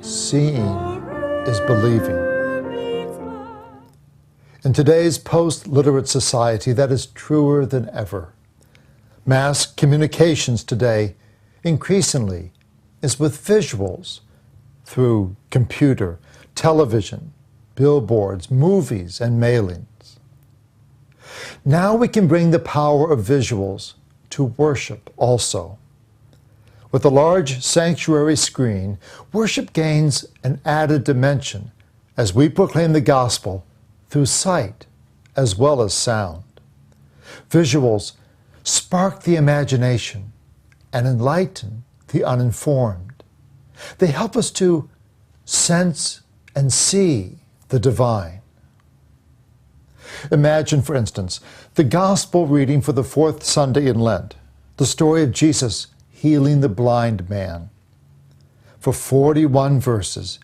seeing is believing. In today's post-literate society, that is truer than ever. Mass communications today increasingly is with visuals through computer, television, billboards, movies, and mailings. Now we can bring the power of visuals to worship also. With a large sanctuary screen, worship gains an added dimension as we proclaim the gospel through sight as well as sound. Visuals spark the imagination and enlighten the uninformed. They help us to sense and see the divine. Imagine, for instance, the gospel reading for the fourth Sunday in Lent, the story of Jesus healing the blind man. For 41 verses,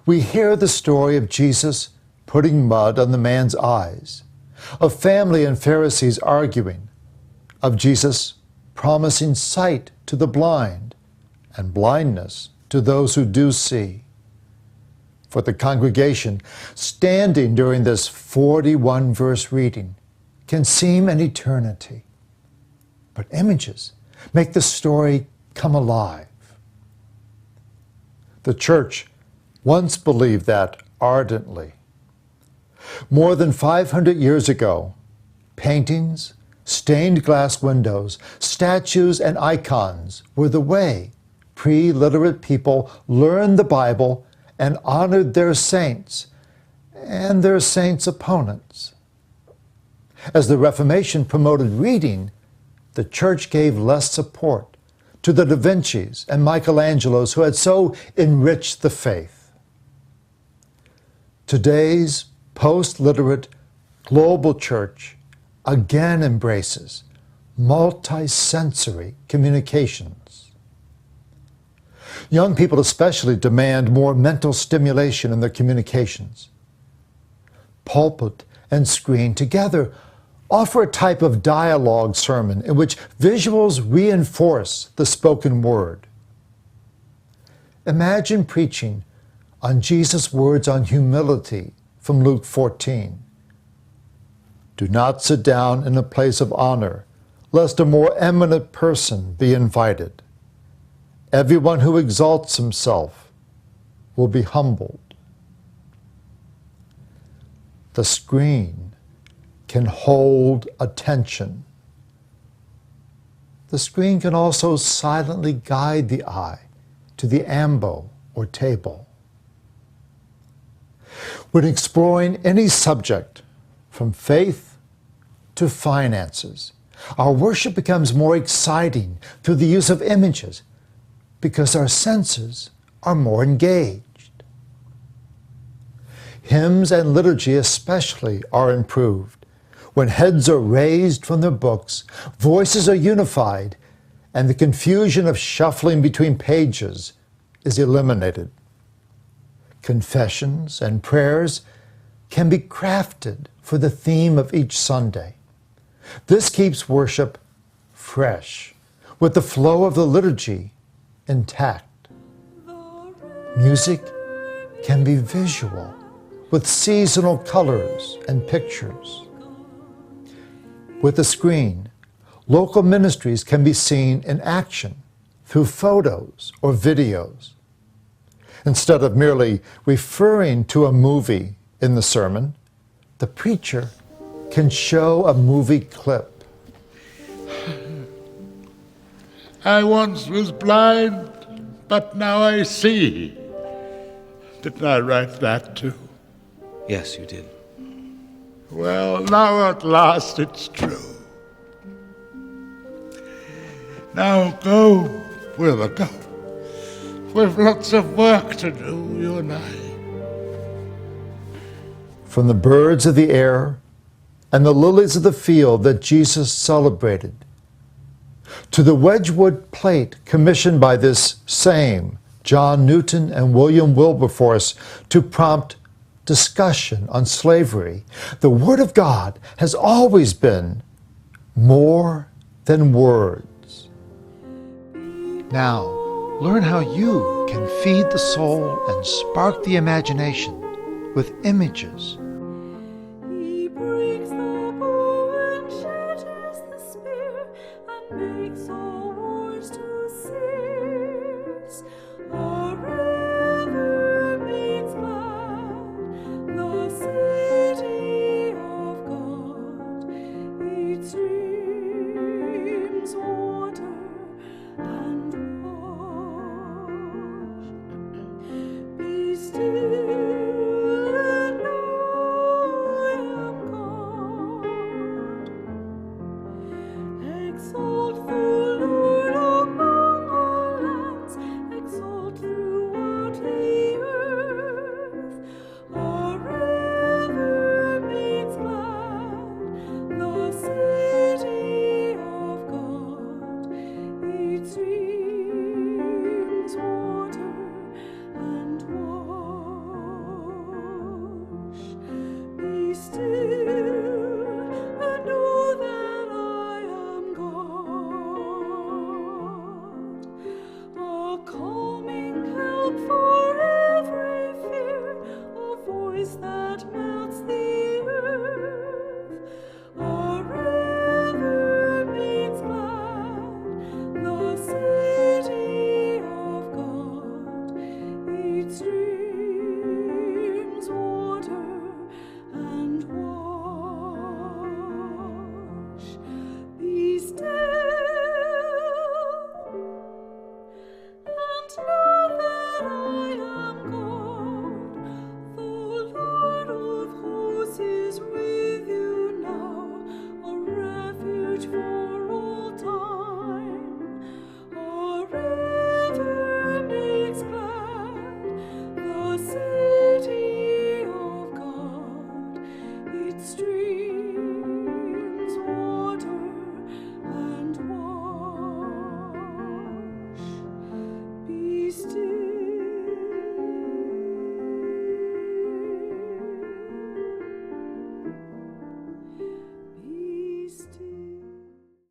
we hear the story of Jesus putting mud on the man's eyes, of family and Pharisees arguing, of Jesus promising sight to the blind and blindness to those who do see. For the congregation, standing during this 41-verse reading can seem an eternity, but images make the story come alive. The church once believed that ardently. More than 500 years ago, paintings, stained glass windows, statues, and icons were the way pre-literate people learned the Bible and honored their saints and their saints' opponents. As the Reformation promoted reading, the church gave less support to the Da Vinci's and Michelangelos who had so enriched the faith. Today's post-literate global church again embraces multi-sensory communications. Young people especially demand more mental stimulation in their communications. Pulpit and screen together offer a type of dialogue sermon in which visuals reinforce the spoken word. Imagine preaching on Jesus' words on humility from Luke 14. Do not sit down in a place of honor, lest a more eminent person be invited. Everyone who exalts himself will be humbled. The screen can hold attention. The screen can also silently guide the eye to the ambo or table. When exploring any subject, from faith to finances, our worship becomes more exciting through the use of images because our senses are more engaged. Hymns and liturgy especially are improved when heads are raised from their books, voices are unified, and the confusion of shuffling between pages is eliminated. Confessions and prayers can be crafted for the theme of each Sunday. This keeps worship fresh, with the flow of the liturgy intact. Music can be visual, with seasonal colors and pictures. With the screen, local ministries can be seen in action through photos or videos. Instead of merely referring to a movie in the sermon, the preacher can show a movie clip. I once was blind, but now I see. Didn't I write that too? Yes, you did. Well, now at last it's true. Now go, we'll go. We've lots of work to do, you and I. From the birds of the air and the lilies of the field that Jesus celebrated, to the Wedgwood plate commissioned by this same John Newton and William Wilberforce to prompt discussion on slavery, the Word of God has always been more than words. Now, learn how you can feed the soul and spark the imagination with images